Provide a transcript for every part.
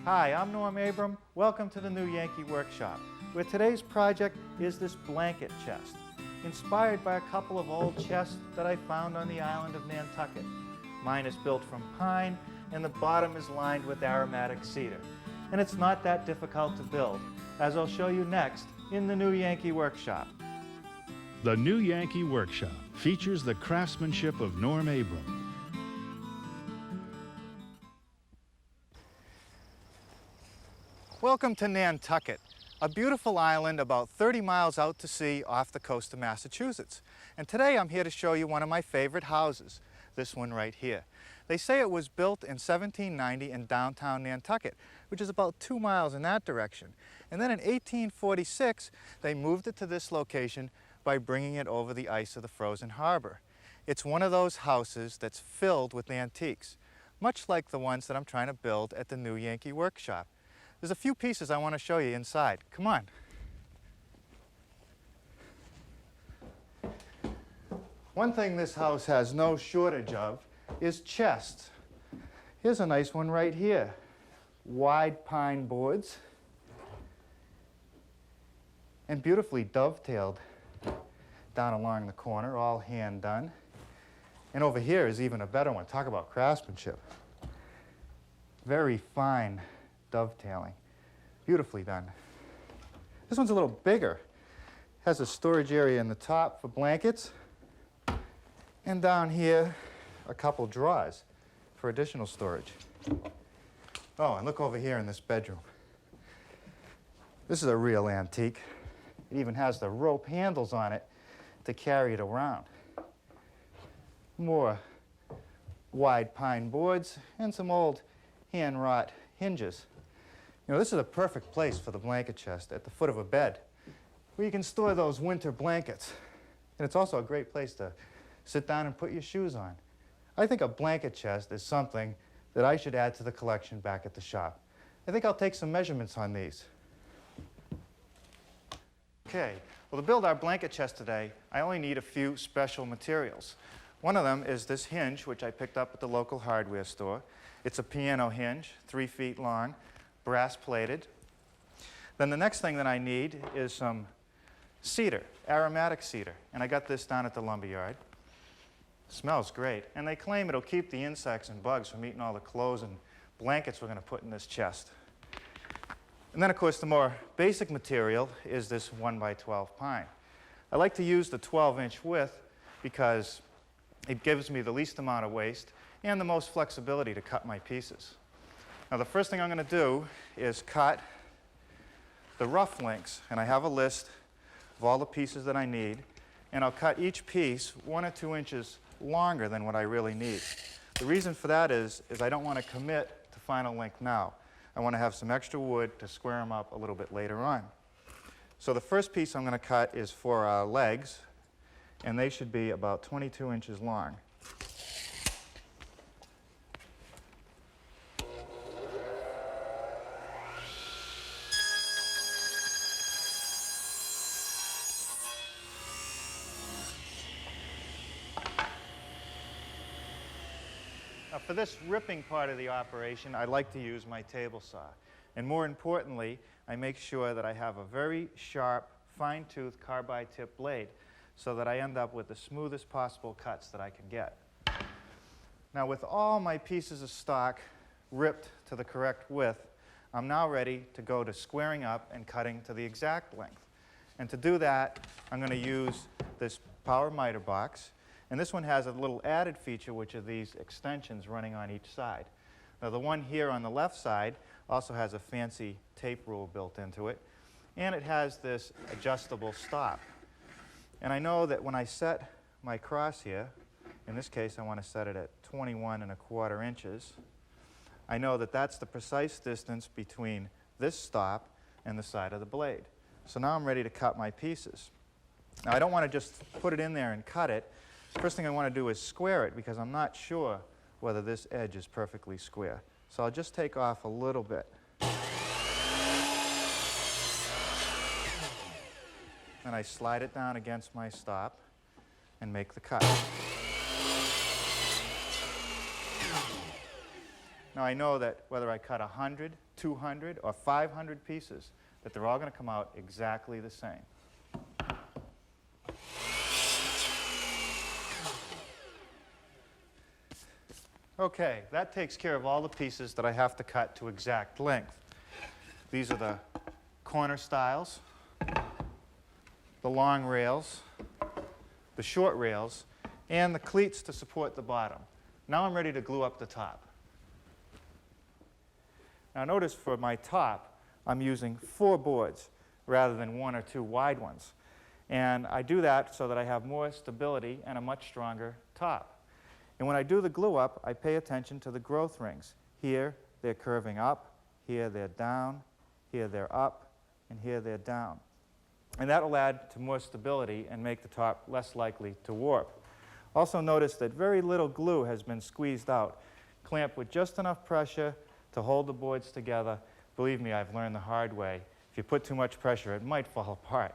Hi, I'm Norm Abram. Welcome to the new Yankee Workshop, where today's project is this blanket chest, inspired by a couple of old chests that I found on the island of Nantucket. Mine is built from pine, and the bottom is lined with aromatic cedar. And it's not that difficult to build, as I'll show you next in the new Yankee Workshop. The new Yankee Workshop features the craftsmanship of Norm Abram. Welcome to Nantucket, a beautiful island about 30 miles out to sea off the coast of Massachusetts. And today I'm here to show you one of my favorite houses, this one right here. They say it was built in 1790 in downtown Nantucket, which is about 2 miles in that direction. And then in 1846, they moved it to this location by bringing it over the ice of the frozen harbor. It's one of those houses that's filled with antiques, much like the ones that I'm trying to build at the new Yankee Workshop. There's a few pieces I want to show you inside. Come on. One thing this house has no shortage of is chests. Here's a nice one right here. Wide pine boards and beautifully dovetailed down along the corner, all hand done. And over here is even a better one. Talk about craftsmanship. Very fine dovetailing. Beautifully done. This one's a little bigger. Has a storage area in the top for blankets. And down here, a couple drawers for additional storage. Oh, and look over here in this bedroom. This is a real antique. It even has the rope handles on it to carry it around. More wide pine boards and some old hand-wrought hinges. You know, this is a perfect place for the blanket chest at the foot of a bed, where you can store those winter blankets. And it's also a great place to sit down and put your shoes on. I think a blanket chest is something that I should add to the collection back at the shop. I think I'll take some measurements on these. Okay, well, to build our blanket chest today, I only need a few special materials. One of them is this hinge, which I picked up at the local hardware store. It's a piano hinge, 3 feet long, brass plated. Then the next thing that I need is some cedar, aromatic cedar. And I got this down at the lumberyard. Smells great. And they claim it'll keep the insects and bugs from eating all the clothes and blankets we're going to put in this chest. And then, of course, the more basic material is this 1x12 pine. I like to use the 12-inch width because it gives me the least amount of waste and the most flexibility to cut my pieces. Now, the first thing I'm going to do is cut the rough links, and I have a list of all the pieces that I need, and I'll cut each piece 1 or 2 inches longer than what I really need. The reason for that is I don't want to commit to final length now. I want to have some extra wood to square them up a little bit later on. So the first piece I'm going to cut is for our legs, and they should be about 22 inches long. Now, for this ripping part of the operation, I like to use my table saw. And more importantly, I make sure that I have a very sharp, fine-tooth carbide tip blade so that I end up with the smoothest possible cuts that I can get. Now, with all my pieces of stock ripped to the correct width, I'm now ready to go to squaring up and cutting to the exact length. And to do that, I'm going to use this power miter box. And this one has a little added feature, which are these extensions running on each side. Now, the one here on the left side also has a fancy tape rule built into it, and it has this adjustable stop. And I know that when I set my cross here, in this case I want to set it at 21¼ inches, I know that that's the precise distance between this stop and the side of the blade. So now I'm ready to cut my pieces. Now, I don't want to just put it in there and cut it. First thing I want to do is square it, because I'm not sure whether this edge is perfectly square. So I'll just take off a little bit. And I slide it down against my stop and make the cut. Now I know that whether I cut 100, 200, or 500 pieces, that they're all going to come out exactly the same. Okay, that takes care of all the pieces that I have to cut to exact length. These are the corner stiles, the long rails, the short rails, and the cleats to support the bottom. Now I'm ready to glue up the top. Now notice for my top, I'm using 4 boards rather than 1 or 2 wide ones. And I do that so that I have more stability and a much stronger top. And when I do the glue up, I pay attention to the growth rings. Here, they're curving up. Here, they're down. Here, they're up. And here, they're down. And that will add to more stability and make the top less likely to warp. Also notice that very little glue has been squeezed out. Clamp with just enough pressure to hold the boards together. Believe me, I've learned the hard way. If you put too much pressure, it might fall apart.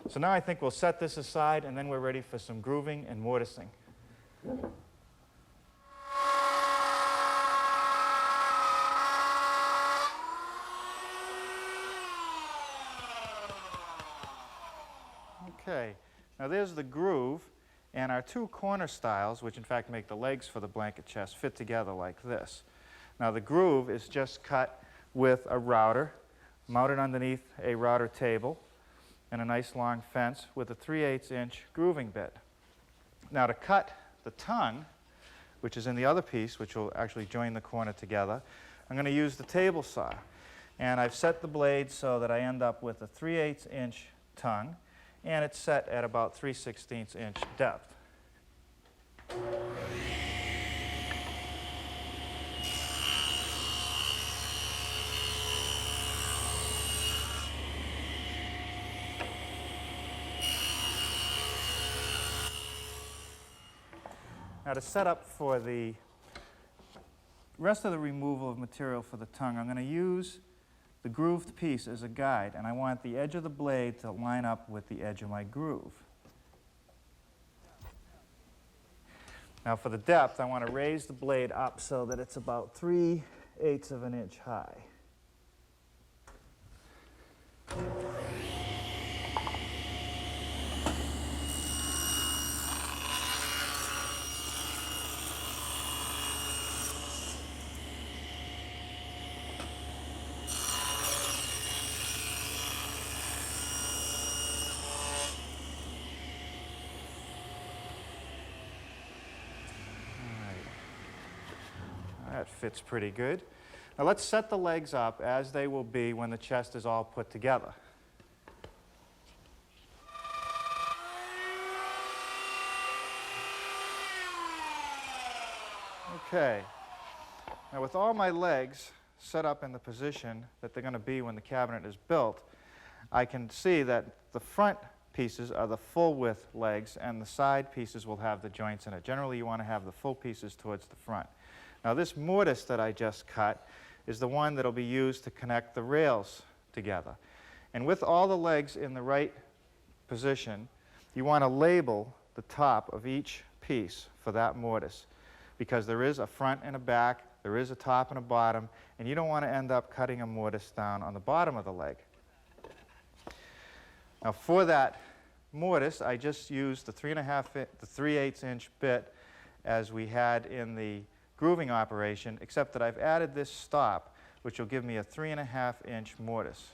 So now I think we'll set this aside, and then we're ready for some grooving and mortising. Okay, now there's the groove, and our 2 corner stiles, which in fact make the legs for the blanket chest, fit together like this. Now the groove is just cut with a router, mounted underneath a router table, and a nice long fence with a 3/8" grooving bit. Now to cut the tongue, which is in the other piece, which will actually join the corner together, I'm going to use the table saw. And I've set the blade so that I end up with a 3/8" tongue, and it's set at about 3/16" depth. Now to set up for the rest of the removal of material for the tongue, I'm going to use the grooved piece as a guide, and I want the edge of the blade to line up with the edge of my groove. Now for the depth, I want to raise the blade up so that it's about 3/8 inch high. That fits pretty good. Now let's set the legs up as they will be when the chest is all put together. Okay. Now with all my legs set up in the position that they're going to be when the cabinet is built, I can see that the front pieces are the full width legs and the side pieces will have the joints in it. Generally you want to have the full pieces towards the front. Now this mortise that I just cut is the one that will be used to connect the rails together. And with all the legs in the right position, you want to label the top of each piece for that mortise, because there is a front and a back, there is a top and a bottom, and you don't want to end up cutting a mortise down on the bottom of the leg. Now for that mortise, I just used the 3/8" bit as we had in the grooving operation, except that I've added this stop, which will give me a 3.5" mortise.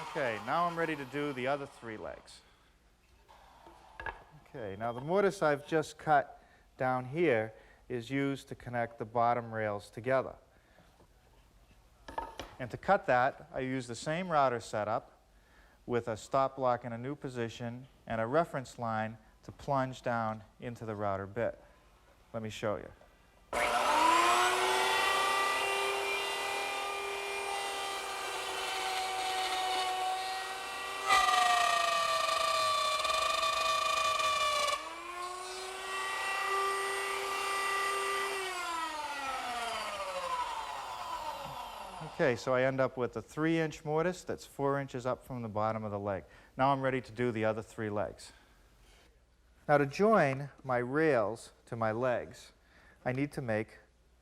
Okay, now I'm ready to do the other 3 legs. Okay, now the mortise I've just cut down here is used to connect the bottom rails together. And to cut that, I use the same router setup with a stop block in a new position and a reference line to plunge down into the router bit. Let me show you. Okay, so I end up with a 3-inch mortise that's 4 inches up from the bottom of the leg. Now I'm ready to do the other 3 legs. Now to join my rails to my legs, I need to make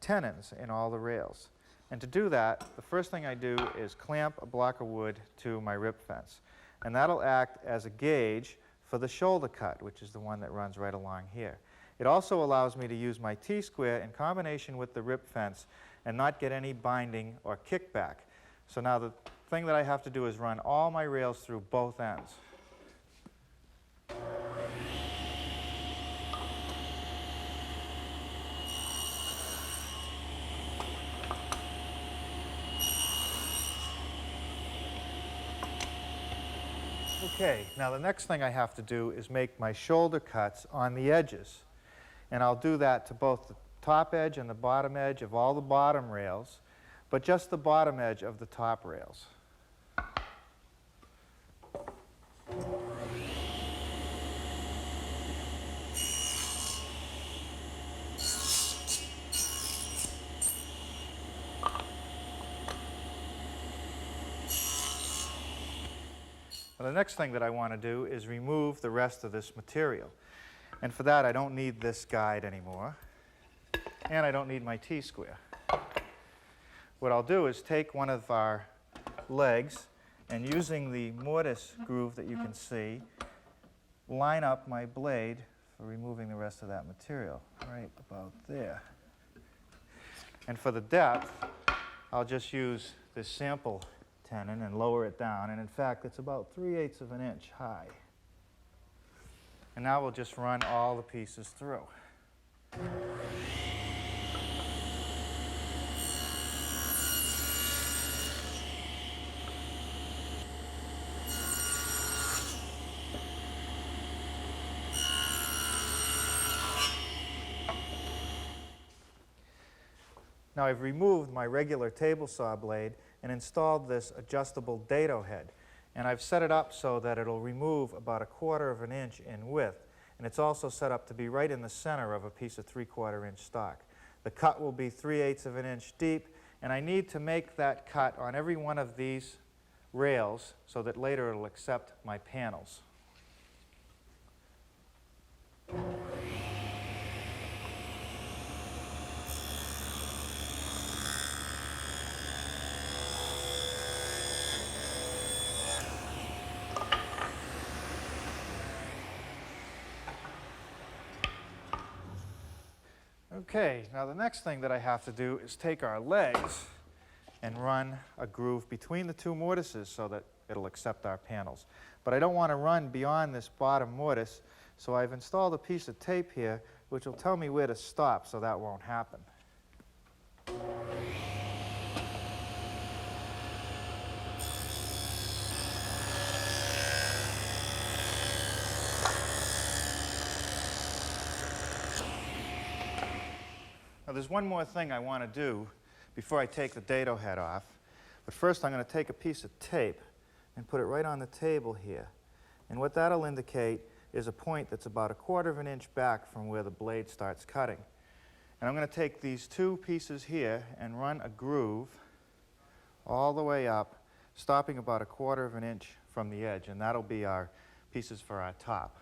tenons in all the rails. And to do that, the first thing I do is clamp a block of wood to my rip fence. And that'll act as a gauge for the shoulder cut, which is the one that runs right along here. It also allows me to use my T-square in combination with the rip fence and not get any binding or kickback. So now the thing that I have to do is run all my rails through both ends. Okay, now the next thing I have to do is make my shoulder cuts on the edges. And I'll do that to both the top edge and the bottom edge of all the bottom rails, but just the bottom edge of the top rails. Now, the next thing that I want to do is remove the rest of this material. And for that, I don't need this guide anymore, and I don't need my T-square. What I'll do is take one of our legs, and using the mortise groove that you can see, line up my blade for removing the rest of that material, right about there. And for the depth, I'll just use this sample tenon and lower it down, and in fact, it's about 3/8 of an inch high. And now we'll just run all the pieces through. Now I've removed my regular table saw blade and installed this adjustable dado head. And I've set it up so that it'll remove about 1/4 of an inch in width. And it's also set up to be right in the center of a piece of 3/4 inch stock. The cut will be 3/8 of an inch deep, and I need to make that cut on every one of these rails so that later it'll accept my panels. Okay, now the next thing that I have to do is take our legs and run a groove between the 2 mortises so that it'll accept our panels. But I don't want to run beyond this bottom mortise, so I've installed a piece of tape here which will tell me where to stop so that won't happen. Now, there's one more thing I want to do before I take the dado head off. But first, I'm going to take a piece of tape and put it right on the table here. And what that'll indicate is a point that's about 1/4 of an inch back from where the blade starts cutting. And I'm going to take these 2 pieces here and run a groove all the way up, stopping about 1/4 of an inch from the edge. And that'll be our pieces for our top.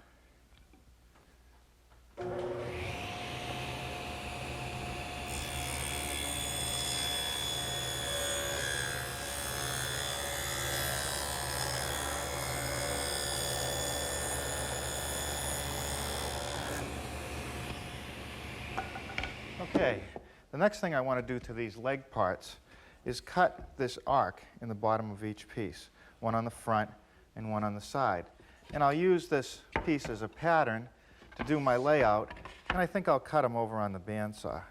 Okay, the next thing I want to do to these leg parts is cut this arc in the bottom of each piece, one on the front and one on the side. And I'll use this piece as a pattern to do my layout, and I think I'll cut them over on the bandsaw.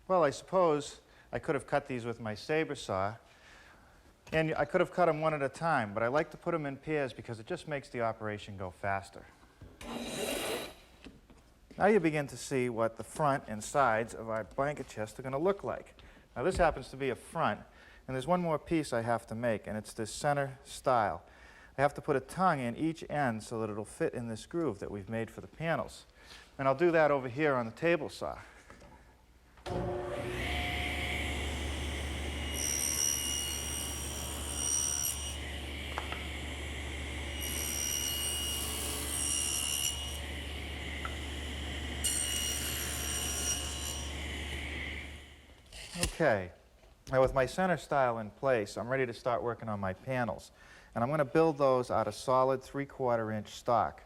Well, I suppose I could have cut these with my saber saw, And I could have cut them one at a time, but I like to put them in pairs because it just makes the operation go faster. Now you begin to see what the front and sides of our blanket chest are going to look like. Now this happens to be a front, and there's one more piece I have to make, and it's this center stile. I have to put a tongue in each end so that it'll fit in this groove that we've made for the panels. And I'll do that over here on the table saw. Okay, now with my center stile in place, I'm ready to start working on my panels. And I'm going to build those out of solid 3/4 inch stock.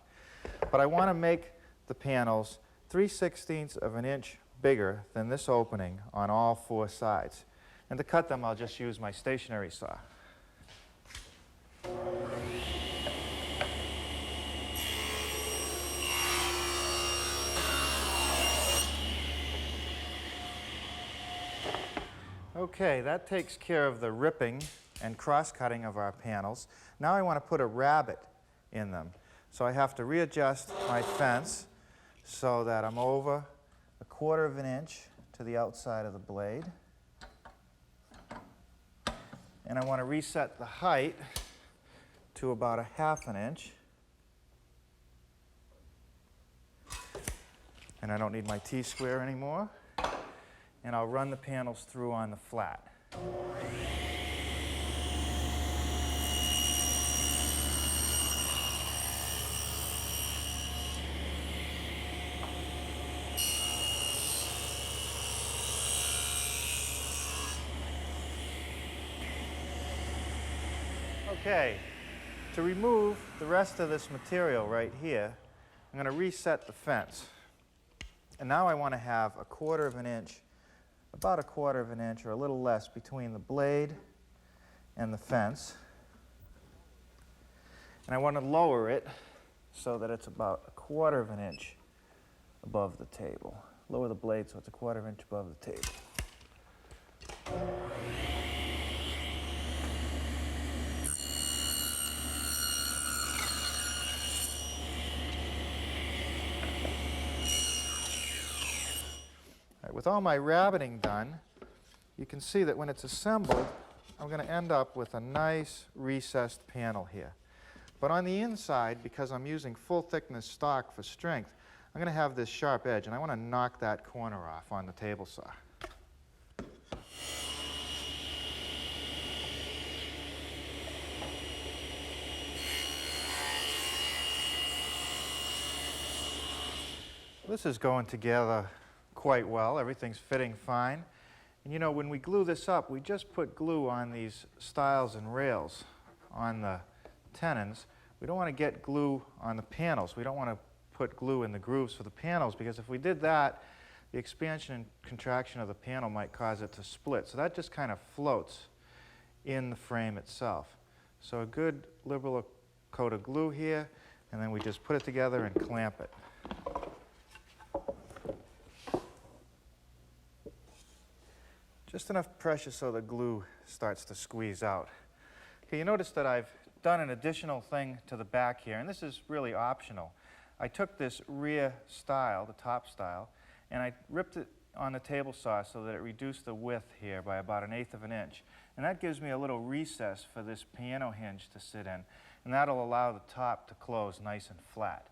But I want to make the panels 3/16 of an inch bigger than this opening on all 4 sides. And to cut them, I'll just use my stationary saw. Okay, that takes care of the ripping and cross-cutting of our panels. Now I want to put a rabbet in them. So I have to readjust my fence so that I'm over 1/4 inch to the outside of the blade. And I want to reset the height to about 1/2 inch. And I don't need my T-square anymore. And I'll run the panels through on the flat. Okay, to remove the rest of this material right here, I'm going to reset the fence. And now I want to have 1/4 inch, about 1/4 inch or a little less between the blade and the fence. And I want to lower it so that it's about 1/4 inch above the table. Lower the blade so it's 1/4 inch above the table. With all my rabbeting done, you can see that when it's assembled, I'm going to end up with a nice recessed panel here. But on the inside, because I'm using full thickness stock for strength, I'm going to have this sharp edge, and I want to knock that corner off on the table saw. This is going together quite well. Everything's fitting fine. And you know, when we glue this up, we just put glue on these stiles and rails on the tenons. We don't want to get glue on the panels. We don't want to put glue in the grooves for the panels, because if we did that, the expansion and contraction of the panel might cause it to split. So that just kind of floats in the frame itself. So a good liberal coat of glue here, and then we just put it together and clamp it. Just enough pressure so the glue starts to squeeze out. Okay, you notice that I've done an additional thing to the back here, and this is really optional. I took this rear stile, the top stile, and I ripped it on the table saw so that it reduced the width here by about 1/8 inch. And that gives me a little recess for this piano hinge to sit in, and that'll allow the top to close nice and flat.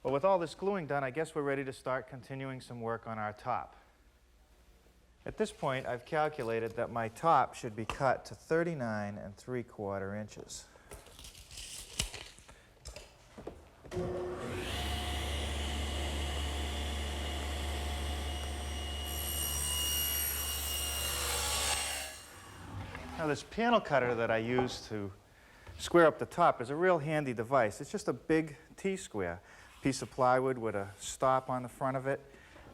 Well, with all this gluing done, I guess we're ready to start continuing some work on our top. At this point, I've calculated that my top should be cut to 39 3/4 inches. Now, this panel cutter that I use to square up the top is a real handy device. It's just a big T-square, piece of plywood with a stop on the front of it.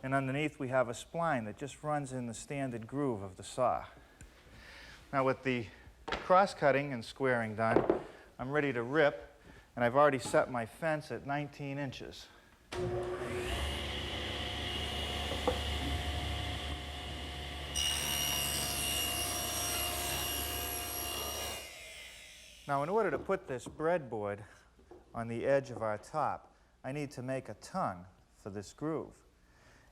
And underneath we have a spline that just runs in the standard groove of the saw. Now with the cross-cutting and squaring done, I'm ready to rip, and I've already set my fence at 19 inches. Now, in order to put this breadboard on the edge of our top, I need to make a tongue for this groove.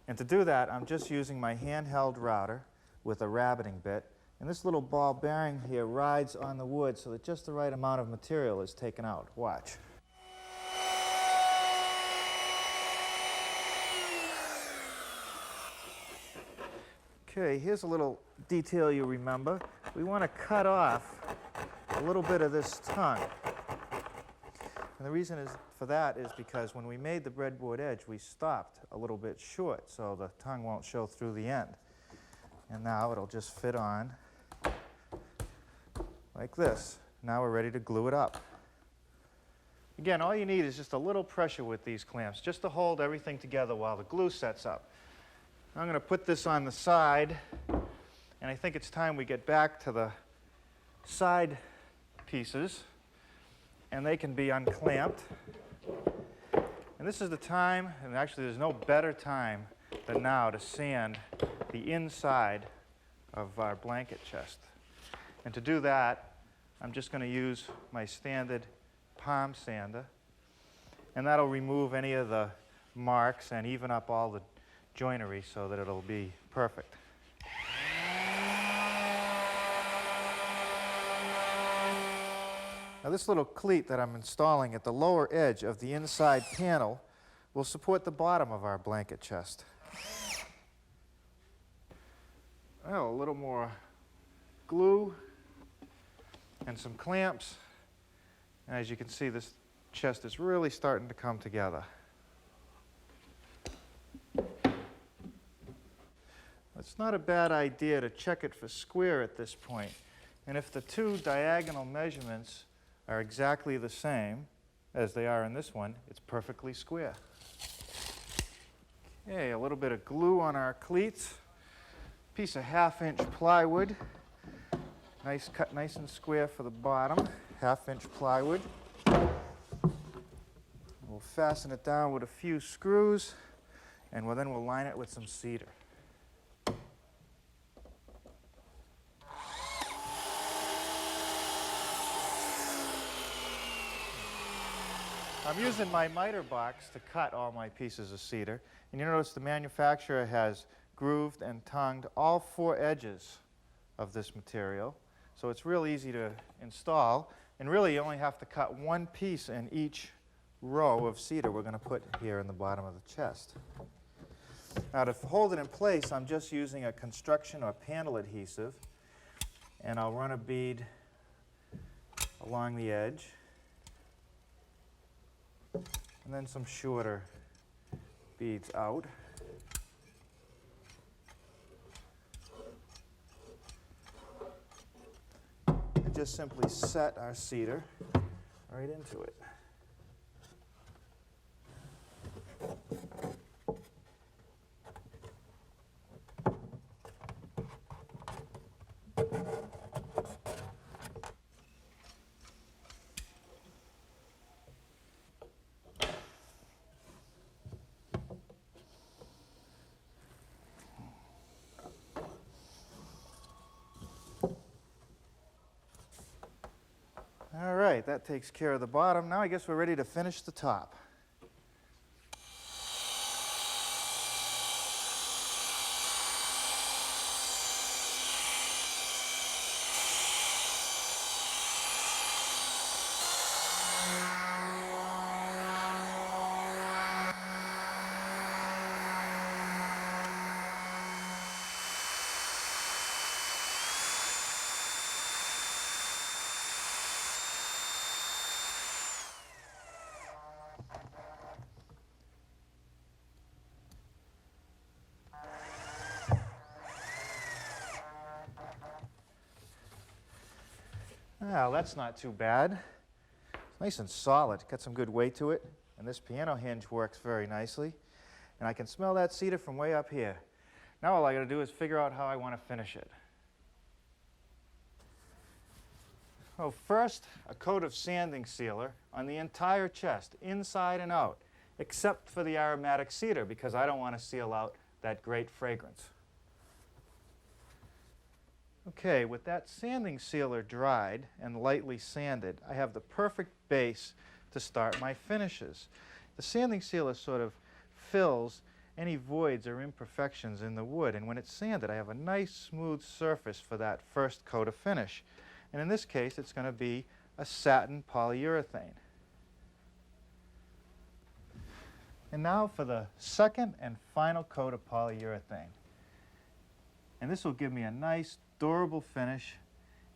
And to do that, I'm just using my handheld router with a rabbeting bit. And this little ball bearing here rides on the wood so that just the right amount of material is taken out. Watch. Okay, here's a little detail you remember. We want to cut off a little bit of this tongue. And the reason for that is because when we made the breadboard edge, we stopped a little bit short, so the tongue won't show through the end. And now it'll just fit on like this. Now we're ready to glue it up. Again, all you need is just a little pressure with these clamps, just to hold everything together while the glue sets up. I'm going to put this on the side, and I think it's time we get back to the side pieces, and they can be unclamped. And this is the time, and actually there's no better time than now to sand the inside of our blanket chest. And to do that, I'm just going to use my standard palm sander, and that'll remove any of the marks and even up all the joinery so that it'll be perfect. Now this little cleat that I'm installing at the lower edge of the inside panel will support the bottom of our blanket chest. Well, a little more glue and some clamps. And as you can see, this chest is really starting to come together. It's not a bad idea to check it for square at this point. And if the two diagonal measurements are exactly the same as they are in this one, it's perfectly square. Okay, a little bit of glue on our cleats. Piece of 1/2-inch plywood. Nice cut, nice and square for the bottom. 1/2-inch plywood. We'll fasten it down with a few screws, and then we'll line it with some cedar. I'm using my miter box to cut all my pieces of cedar. And you notice the manufacturer has grooved and tongued all 4 edges of this material. So it's real easy to install. And really, you only have to cut 1 piece in each row of cedar we're going to put here in the bottom of the chest. Now, to hold it in place, I'm just using a construction or panel adhesive. And I'll run a bead along the edge. And then some shorter beads out. And just simply set our cedar right into it. All right, that takes care of the bottom. Now I guess we're ready to finish the top. Well, that's not too bad. It's nice and solid. Got some good weight to it. And this piano hinge works very nicely. And I can smell that cedar from way up here. Now all I got to do is figure out how I want to finish it. Well, first, a coat of sanding sealer on the entire chest, inside and out, except for the aromatic cedar, because I don't want to seal out that great fragrance. Okay, with that sanding sealer dried and lightly sanded, I have the perfect base to start my finishes. The sanding sealer sort of fills any voids or imperfections in the wood, and when it's sanded, I have a nice smooth surface for that first coat of finish. And in this case, it's going to be a satin polyurethane. And now for the second and final coat of polyurethane. And this will give me a nice, durable finish.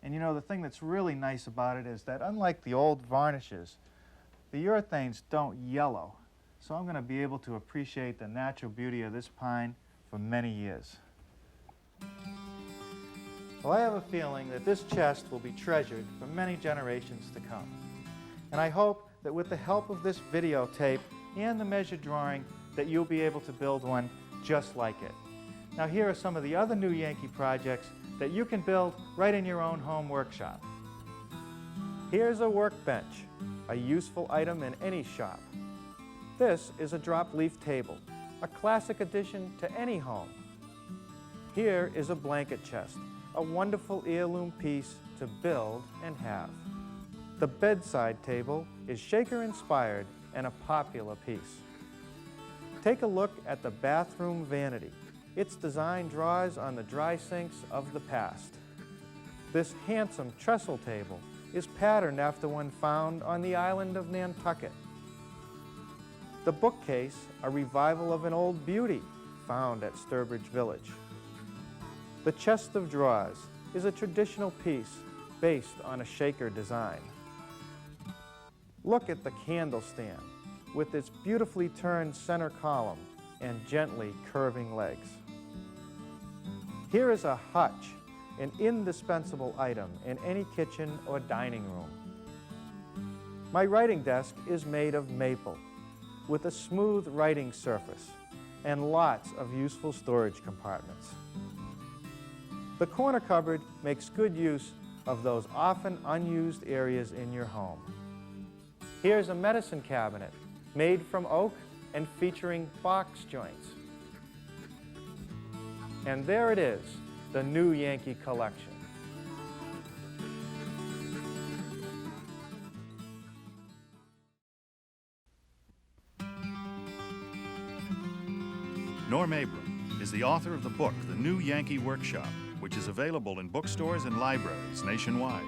And you know, the thing that's really nice about it is that unlike the old varnishes, the urethanes don't yellow. So I'm going to be able to appreciate the natural beauty of this pine for many years. Well, I have a feeling that this chest will be treasured for many generations to come. And I hope that with the help of this videotape and the measure drawing that you'll be able to build one just like it. Now here are some of the other new Yankee projects that you can build right in your own home workshop. Here's a workbench, a useful item in any shop. This is a drop leaf table, a classic addition to any home. Here is a blanket chest, a wonderful heirloom piece to build and have. The bedside table is Shaker inspired and a popular piece. Take a look at the bathroom vanity. Its design draws on the dry sinks of the past. This handsome trestle table is patterned after one found on the island of Nantucket. The bookcase, a revival of an old beauty found at Sturbridge Village. The chest of drawers is a traditional piece based on a Shaker design. Look at the candle stand with its beautifully turned center column and gently curving legs. Here is a hutch, an indispensable item in any kitchen or dining room. My writing desk is made of maple with a smooth writing surface and lots of useful storage compartments. The corner cupboard makes good use of those often unused areas in your home. Here's a medicine cabinet made from oak and featuring box joints. And there it is, the new Yankee collection. Norm Abram is the author of the book, The New Yankee Workshop, which is available in bookstores and libraries nationwide.